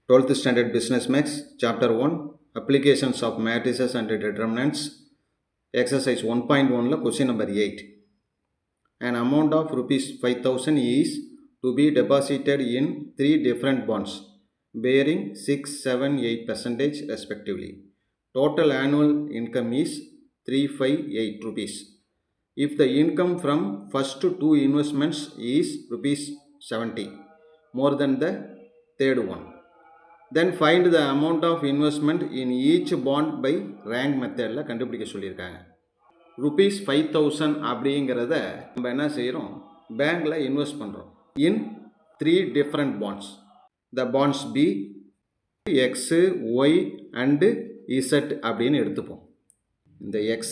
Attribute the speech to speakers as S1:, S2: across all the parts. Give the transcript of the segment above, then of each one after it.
S1: 12th Standard Business Maths, Chapter 1, Applications of Matrices and Determinants, Exercise 1.1, Question number 8. An amount of rupees 5,000 is to be deposited in 3 different bonds, bearing 6, 7, 8% respectively. Total annual income is 358 rupees. If the income from first 2 investments is rupees 70, more than the third one, then find the amount of investment in each bond by rank மெத்தடில் கண்டுபிடிக்க சொல்லியிருக்காங்க. rupees 5,000 அப்படிங்கிறத நம்ம என்ன செய்கிறோம், பேங்க்கில் invest பண்ணுறோம் இன் 3 different bonds. The bonds be X, Y and Z அப்படின்னு எடுத்துப்போம். இந்த X,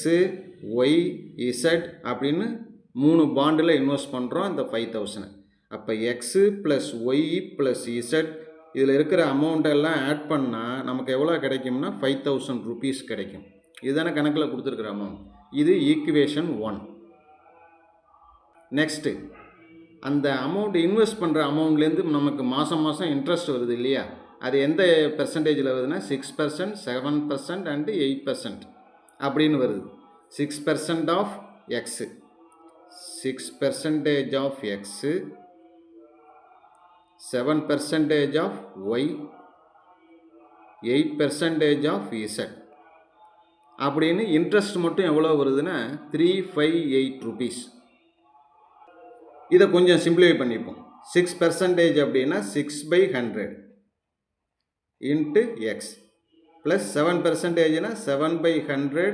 S1: Y, Z அப்படின்னு 3 பாண்டில் இன்வெஸ்ட் பண்ணுறோம் இந்த 5,000. அப்போ X plus Y plus Z இதில் இருக்கிற அமௌண்ட்டெல்லாம் ஆட் பண்ணால் நமக்கு எவ்வளோ கிடைக்கும்னா 5,000 rupees கிடைக்கும். இதுதானே கணக்கில் கொடுத்துருக்குற அமௌண்ட். இது ஈக்குவேஷன் 1. நெக்ஸ்ட்டு அந்த அமௌண்ட் இன்வெஸ்ட் பண்ணுற அமௌண்ட்லேருந்து நமக்கு மாதம் மாதம் இன்ட்ரெஸ்ட் வருது இல்லையா, அது எந்த பெர்சன்டேஜில் வருதுன்னா 6%, 7% அண்டு 8% அப்படின்னு வருது. 6% of X, 6% of X, 7% of Y, 8% of Z அப்படின்னு இன்ட்ரெஸ்ட் மட்டும் எவ்வளோ வருதுன்னா 358 rupees. இதை கொஞ்சம் சிம்பிளிஃபை பண்ணிப்போம். 6% அப்படின்னா 6/100 இன்ட்டு எக்ஸ் ப்ளஸ் 7%னா 7/100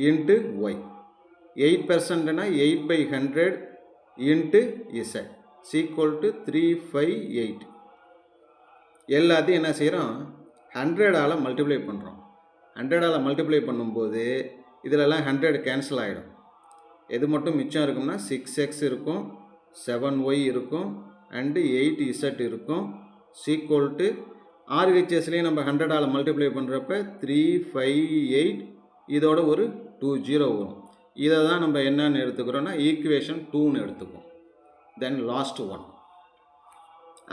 S1: இன்ட்டு ஒய், 8%னா 8/100 இன்ட்டு இசட் equal to 358. எல்லாத்தையும் என்ன செய்கிறோம், 100ஆல் மல்டிப்ளை பண்ணுறோம். 100ஆல் மல்டிப்ளை பண்ணும்போது இதிலெல்லாம் 100 கேன்சல் ஆகிடும். எது மட்டும் மிச்சம் இருக்கும்னா 6x இருக்கும், 7y இருக்கும் அண்டு 8z இருக்கும். equal to RHSலேயும் நம்ம 100ஆல் மல்டிப்ளை பண்ணுறப்ப 358, இதோட ஒரு 20 வரும். இதை தான் நம்ம என்னன்னு எடுத்துக்கிறோன்னா ஈக்குவேஷன் 2ன்னு எடுத்துப்போம். Then last one.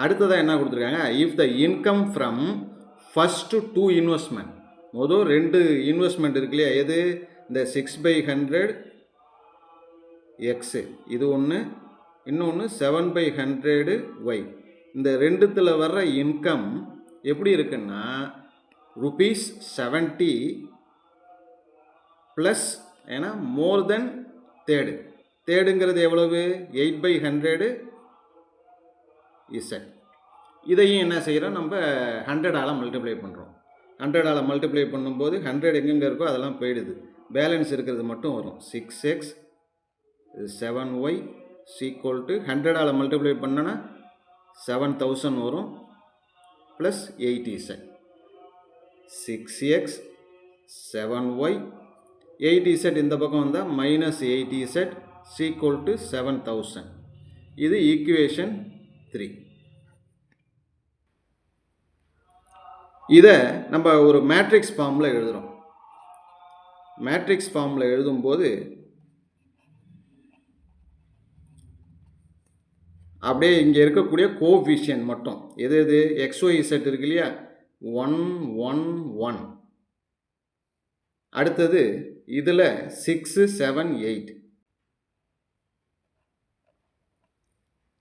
S1: அடுத்ததாக என்ன கொடுத்துருக்காங்க, if the income from first 2 investment, மொதல் 2 இன்வெஸ்ட்மெண்ட் இருக்கு இல்லையா, எது இந்த 6/100 எக்ஸு இது ஒன்று, இன்னொன்று 7/100 ஒய், இந்த ரெண்டுத்தில் வர்ற இன்கம் எப்படி இருக்குன்னா rupees 70 ப்ளஸ் ஏன்னா மோர் தென் தேர்டுங்கிறது எவ்வளவு 8/100 இசட். இதையும் என்ன செய்கிறோம், நம்ம 100ஆல் மல்டிப்ளை பண்ணுறோம். 100ஆல் மல்டிப்ளை பண்ணும்போது 100 எங்கெங்கே இருக்கோ அதெல்லாம் போயிடுது, பேலன்ஸ் இருக்கிறது மட்டும் வரும். 6x 7y equal to 100ஆல் multiply பண்ணனா 7000 வரும் plus 8z. 6x 7y 8z இந்த பக்கம் வந்தால் மைனஸ் 8z equal to 7000. இது ஈக்குவேஷன் 3. இதை நம்ம ஒரு மேட்ரிக்ஸ் ஃபார்மில் எழுதுகிறோம். மேட்ரிக்ஸ் ஃபார்மில் எழுதும்போது அப்படியே இங்கே இருக்கக்கூடிய கோஎஃபிஷியன்ட் மட்டும் எது எது XYZ இருக்கு இல்லையா, 1 1 1. அடுத்தது இதில் 6 7 8,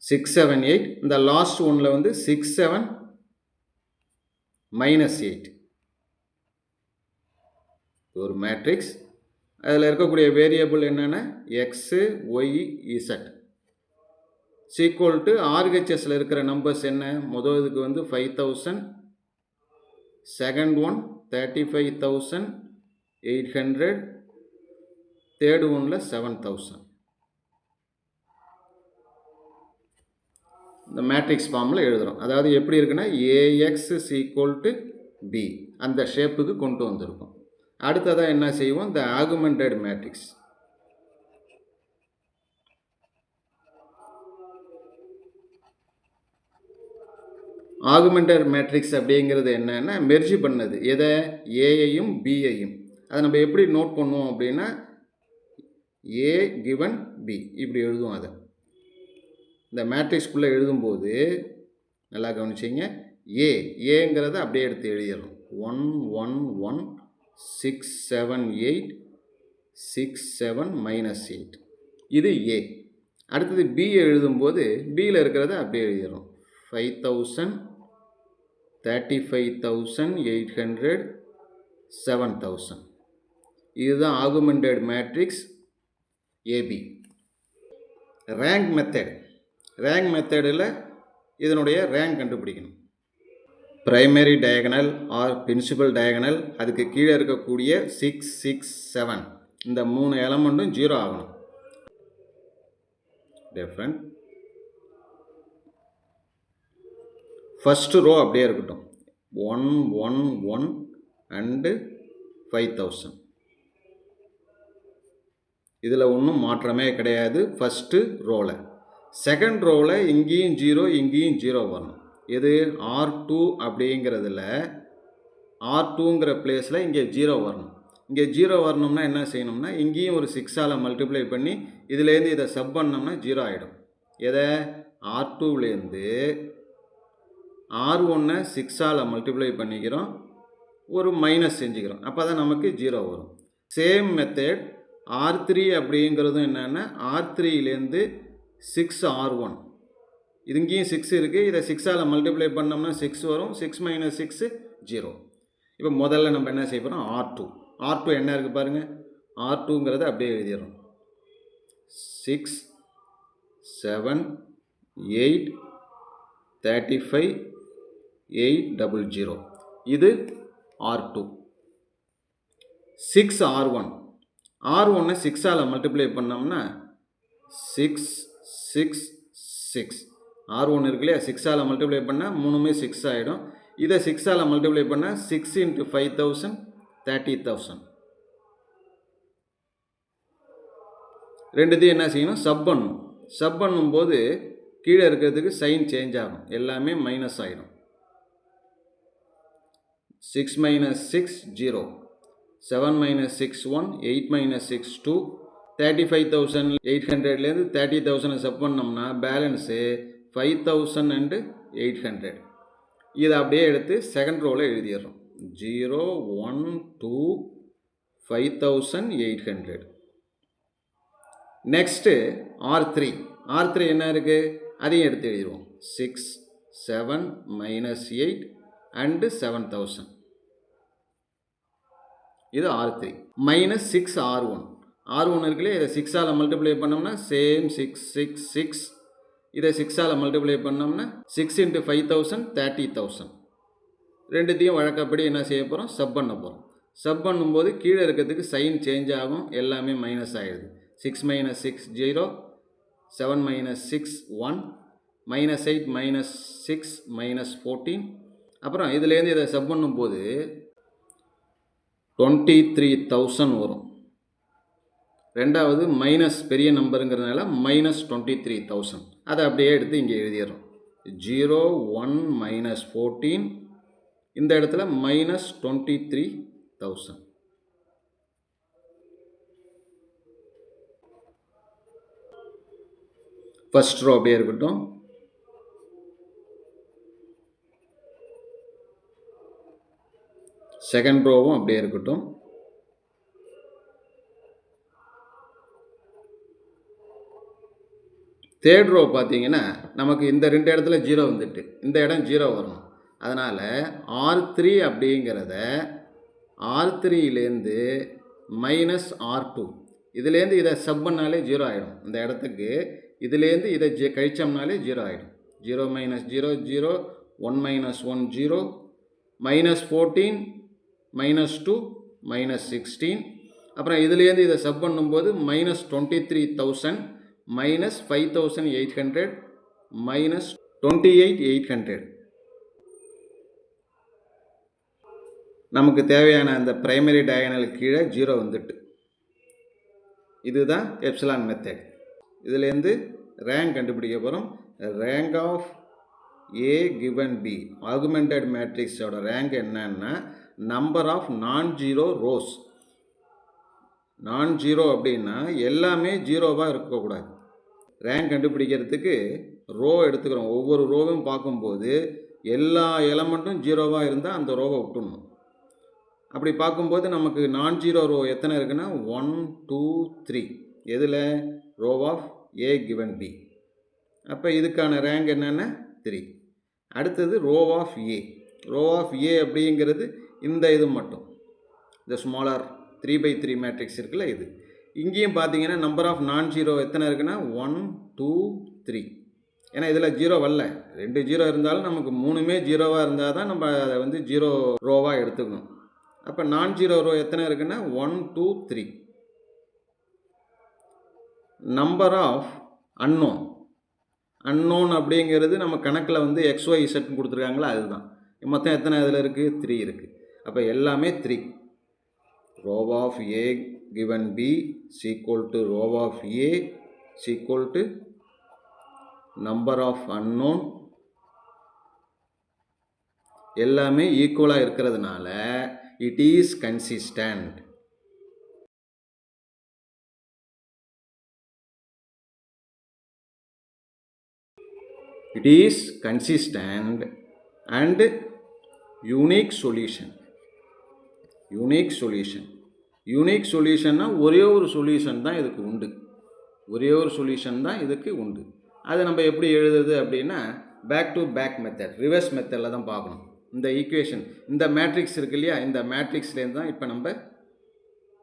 S1: 6 7 8. இந்த லாஸ்ட் ஒன்றில் வந்து 6 7 -8. ஒரு மேட்ரிக்ஸ். அதில் இருக்கக்கூடிய வேரியபிள் என்னென்னா x y z. Equal to ஆர்ஹெச்எஸில் இருக்கிற நம்பர்ஸ் என்ன, முதல் இதுக்கு வந்து 5000, செகண்ட் ஒன் 35,800, தேர்டு ஒன்றில் 7000. இந்த மேட்ரிக்ஸ் ஃபார்மில் எழுதுகிறோம். அதாவது எப்படி இருக்குன்னா ஏஎக்ஸ் ஈக்குவல் டு பி, அந்த ஷேப்புக்கு கொண்டு வந்திருக்கும். அடுத்ததாக என்ன செய்வோம், இந்த ஆகுமெண்டட் மேட்ரிக்ஸ். ஆகுமெண்டட் மேட்ரிக்ஸ் அப்படிங்கிறது என்னன்னா மெர்ஜி பண்ணது, எதை ஏயையும் பியையும். அதை நம்ம எப்படி நோட் பண்ணுவோம் அப்படின்னா ஏ கிவன் பி இப்படி எழுதுவோம். அதை இந்த மேட்ரிக்ஸ்குள்ளே எழுதும்போது நல்லா கவனிச்சிங்க, ஏங்கிறத அப்படியே எடுத்து எழுதிடணும். 1 1 1 6 7 8 6 7 -8 இது ஏ. அடுத்தது பி எழுதும்போது பியில் இருக்கிறத அப்படியே எழுதிடணும். 5000 35,800 7000. இதுதான் ஆகுமெண்டட் மேட்ரிக்ஸ் ஏபி. ரேங்க் மெத்தடில் இதனுடைய ரேங்க் கண்டுபிடிக்கணும். Primary diagonal or principal diagonal, அதுக்கு கீழே இருக்கக்கூடிய 6 6 7 இந்த 3 எலமெண்ட்டும் 0 ஆகணும். டிஃப்ரெண்ட். ஃபஸ்ட்டு ரோ அப்படியே இருக்கட்டும். 1 1 1 அண்டு 5000. இதில் ஒன்றும் மாற்றமே கிடையாது ஃபஸ்ட்டு ரோவில். செகண்ட் ரோவில் இங்கேயும் 0 இங்கேயும் 0 வரணும். இது R2 அப்படிங்கிறதுல R2ங்கிற பிளேஸில் இங்கே 0 வரணும். இங்கே 0 வரணும்னா என்ன செய்யணும்னா இங்கேயும் ஒரு 6ஆல் மல்டிப்ளை பண்ணி இதுலேருந்து இதை சப் பண்ணோம்னா 0 ஆகிடும். எதை? R2லேருந்து R1 6ஆல் மல்டிப்ளை பண்ணிக்கிறோம், ஒரு மைனஸ் செஞ்சுக்கிறோம், அப்போ தான் நமக்கு 0 வரும். சேம் மெத்தட் R3 அப்படிங்கிறதும் என்னென்னா R3லேருந்து 6R1, இது இங்கேயும் 6 இருக்குது, இதை 6ஆல் மல்டிப்ளை பண்ணோம்னா 6 வரும், 6 - 6 0. இப்போ முதல்ல நம்ம என்ன செய்ய போகிறோம்? R2 என்ன இருக்குது பாருங்கள். R2ங்கிறத அப்படியே எழுதிடுறோம். 6 7 8 35 800. இது R2. 6R1 6ஆல் மல்டிப்ளை பண்ணோம்னா 6 6 6. R1 இருக்கு இல்லையா, 6ஆல் மல்டிப்ளை பண்ணால் 3மே 6 ஆகிடும். இதை 6ஆல் மல்டிப்ளை பண்ணால் 6 × 5000 30,000. ரெண்டுத்தையும் என்ன செய்யணும்? சப் பண்ணும்போது கீழே இருக்கிறதுக்கு சைன் சேஞ்ச் ஆகும், எல்லாமே மைனஸ் ஆகிடும். 6 - 6 0, 7 - 6 1, 8 - 6 2. 35,800லேருந்து 30,000 சப் பண்ணோம்னா பேலன்ஸு 5,800. இதை அப்படியே எடுத்து செகண்ட் ரோவில் எழுதிடுறோம். 0 1 2 5,800. நெக்ஸ்ட்டு R3 என்ன இருக்குது? அதையும் எடுத்து எழுதிடுவோம். 6 7 -8 அண்டு 7000. இது R3 -6R1 இருக்குல்லையே, இதை 6ஆல் மல்டிப்ளை பண்ணோம்னா சேம் 6 6 6. இதை 6ஆல் மல்டிப்ளை பண்ணோம்னா 6 × 5000 30,000. ரெண்டுத்தையும் வழக்கப்படி என்ன செய்ய போகிறோம்? சப் பண்ண போகிறோம். சப் பண்ணும்போது கீழே இருக்கிறதுக்கு சைன் சேஞ்ச் ஆகும், எல்லாமே மைனஸ் ஆகிடுது. 6 - 6 0, 7 - 6 1, -8 -6 -14. அப்புறம் இதுலேருந்து இதை சப் பண்ணும்போது 23,000 வரும். ரெண்டாவது மைனஸ் பெரிய நம்பருங்கிறதுனால -23,000. அதை அப்படியே எடுத்து இங்கே எழுதிடுறோம். 0 1 -14, இந்த இடத்துல -23,000. ஃபர்ஸ்ட் ரோ அப்படியே இருக்கட்டும். செகண்ட் ரோவும் அப்படியே இருக்கட்டும். தேர்ட் ரோ பார்த்தீங்கன்னா நமக்கு இந்த 2 இடத்துல 0 வந்துட்டு, இந்த இடம் 0 வரணும். அதனால் R3 அப்படிங்கிறத R3லேருந்து -R2, இதுலேருந்து இதை சப் பண்ணாலே 0 ஆகிடும். இந்த இடத்துக்கு இதுலேருந்து இதை கழிச்சோம்னாலே 0 ஆகிடும். 0 - 0 0, 1 - 1 0, -14 -2 -16. அப்புறம் இதுலேருந்து இதை சப் பண்ணும்போது -23,000 -5,800 -28,800. நமக்கு தேவையான அந்த பிரைமரி டயகனல் கீழே 0 வந்துட்டு. இதுதான் எப்சிலான் மெத்தட். இதுலேருந்து ரேங்க் கண்டுபிடிக்க போகிறோம். Rank of A given B augmented மேட்ரிக்ஸோட ரேங்க் என்னன்னா number of nonzero rows. Nonzero அப்படின்னா எல்லாமே ஜீரோவாக இருக்கக்கூடாது. ரேங்க் கண்டுபிடிக்கிறதுக்கு ரோ எடுத்துக்கிறோம். ஒவ்வொரு ரோவும் பார்க்கும்போது எல்லா எலமெண்ட்டும் ஜீரோவாக இருந்தால் அந்த ரோவை விட்டுடணும். அப்படி பார்க்கும்போது நமக்கு நான் ஜீரோ ரோ எத்தனை இருக்குன்னா 1 2 3 எதில் row of A given B. அப்போ இதுக்கான ரேங்க் என்னென்னா 3. அடுத்தது row of A. Row of A அப்படிங்கிறது இந்த இது மட்டும், இந்த ஸ்மாலர் 3/3 மேட்ரிக்ஸ் இருக்குல்ல இது. இங்கேயும் பார்த்தீங்கன்னா நம்பர் ஆஃப் நான் ஜீரோ எத்தனை இருக்குன்னா 1 2 3. ஏன்னா இதில் ஜீரோ வரல, 2 ஜீரோ இருந்தாலும் நமக்கு 3மே ஜீரோவாக இருந்தால் தான் நம்ம அதை வந்து ஜீரோ ரோவாக எடுத்துக்கணும். அப்போ நான் ஜீரோ ரோ எத்தனை இருக்குன்னா 1 2 3. நம்பர் ஆஃப் அன்னோன் அப்படிங்கிறது நம்ம கணக்கில் வந்து XY Z கொடுத்துருக்காங்களா, அதுதான். மொத்தம் எத்தனை இதில் இருக்குது? 3 இருக்குது. அப்போ எல்லாமே 3. Rho of A given B equal to rho of A equal to number of unknown. எல்லாமே ஈக்குவலாக இருக்கிறதுனால it is consistent. It is consistent and unique solution. Unique solution ஒரே ஒரு சொல்யூஷன் தான் இதுக்கு உண்டு. ஒரே ஒரு சொல்யூஷன் தான் இதுக்கு உண்டு. அதை நம்ம எப்படி எழுதுறது அப்படின்னா back to back method, reverse மெத்தடில் தான் பார்க்கணும். இந்த ஈக்குவேஷன், இந்த மேட்ரிக்ஸ் இருக்கு இல்லையா, இந்த மேட்ரிக்ஸ்லேருந்து தான் இப்போ நம்ம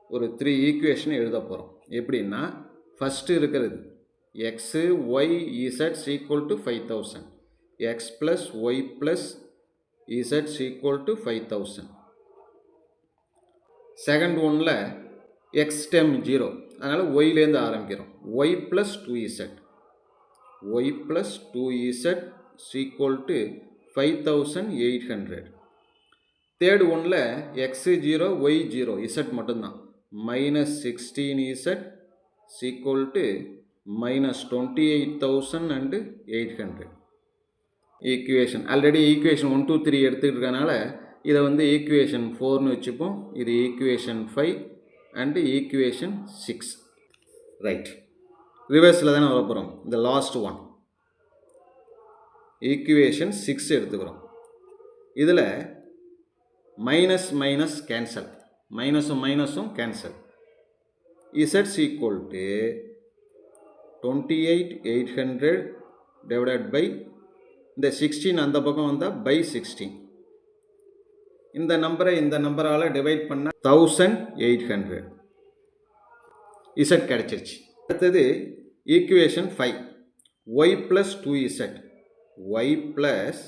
S1: ஒரு 3 ஈக்குவேஷன் எழுத போகிறோம். எப்படின்னா ஃபஸ்ட்டு இருக்கிறது எக்ஸு ஒய் இசட்ஸ் equal to 5000, x plus Y plus இசட்ஸ் ஈக்குவல் டு 5000. செகண்ட் ஒன்னில் எக்ஸ் டெம் 0, அதனால் ஒய்லேருந்து ஆரம்பிக்கிறோம். Y plus 2z, y plus 2z equal to 5800. Third ஒன்னில் எக்ஸு 0 ஒய் 0, இசட் மட்டும்தான், minus 16z equal to minus 28,800. Equation already equation 1 2 3 எடுத்துக்கிட்டு இருக்கனால இதை வந்து ஈக்குவேஷன் 4னு வச்சுப்போம். இது ஈக்குவேஷன் 5 அண்டு ஈக்குவேஷன் 6. ரைட், ரிவர்ஸில் தானே வரப்போகிறோம். இந்த லாஸ்ட் ஒன் ஈக்குவேஷன் 6 எடுத்துக்கிறோம். இதில் மைனஸ் மைனஸ் கேன்சல், மைனஸும் மைனஸும் கேன்சல். இசட்ஸ் ஈக்குவல் டு 28,800 டிவைடட் பை இந்த 16 அந்த பக்கம் வந்தால் பை 16. இந்த நம்பரை இந்த நம்பரால் டிவைட் பண்ணால் 1800 இசட் கிடச்சிருச்சு. அடுத்தது equation 5 y plus 2z, y plus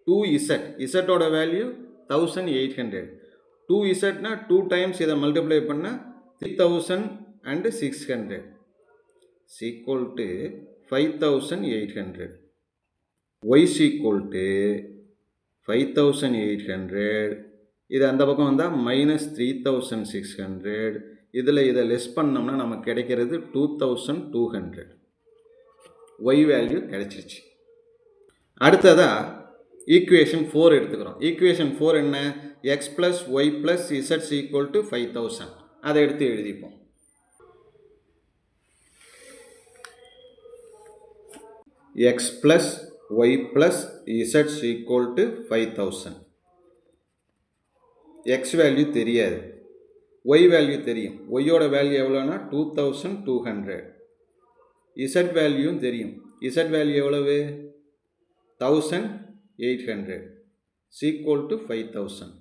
S1: 2z, இசட்டோட வேல்யூ 1800. 2zனா 2 டைம்ஸ் இதை மல்டிப்ளை பண்ணால் 3600 equal to 5800. Y equal to 5800, இது அந்த பக்கம் வந்தால் மைனஸ் 3600. இதில் இதை லெஸ் பண்ணோம்னா நமக்கு கிடைக்கிறது 2200. ஒய் வேல்யூ கிடைச்சிருச்சு. அடுத்ததாக ஈக்குவேஷன் 4 எடுத்துக்கிறோம். ஈக்குவேஷன் 4 என்ன? எக்ஸ் ப்ளஸ் ஒய் ப்ளஸ் இசட்ஸ் ஈக்குவல் டு 5000. அதை எடுத்து எழுதிப்போம். எக்ஸ் ப்ளஸ் ஒய் ப்ளஸ் இசட்ஸ் ஈக்குவல் டு 5000. எக்ஸ் வேல்யூ தெரியாது, ஒய் வேல்யூ தெரியும். ஒய்யோட வேல்யூ எவ்வளோனா 2200. இசட் வேல்யூவும் தெரியும். இசட் வேல்யூ எவ்வளவு? 1800 ஈக்குவல் டு 5000.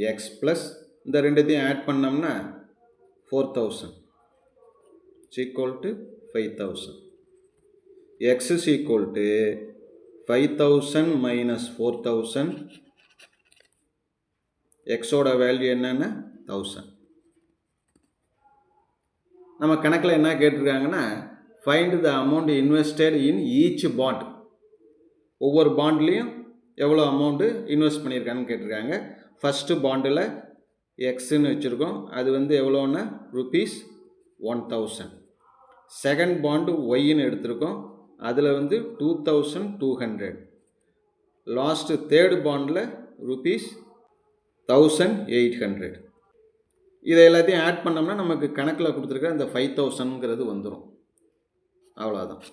S1: எக்ஸ் ப்ளஸ் இந்த ரெண்டுத்தையும் ஆட் பண்ணோம்னா 4000 equal to 5000. x is equal to 5000 minus 4000. x ஓட வேல்யூ என்னன்னா 1000. நம்ம கணக்கில் என்ன கேட்டிருக்காங்கன்னா find the amount invested in each bond. ஒவ்வொரு பாண்ட்லேயும் எவ்வளோ அமௌண்ட்டு இன்வெஸ்ட் பண்ணியிருக்காங்கன்னு கேட்டிருக்காங்க. ஃபஸ்ட்டு பாண்டில் எக்ஸுன்னு வச்சுருக்கோம், அது வந்து எவ்வளோன்னா ₹1000. செகண்ட் பாண்டு ஒய்ன்னு எடுத்திருக்கோம், அதில் வந்து 2200. லாஸ்ட்டு தேர்டு பாண்டில் ₹1800. இதை எல்லாத்தையும் ஆட் பண்ணோம்னா நமக்கு கணக்கில் கொடுத்துருக்க அந்த 5000ங்கிறது வந்துடும். அவ்வளோதான்.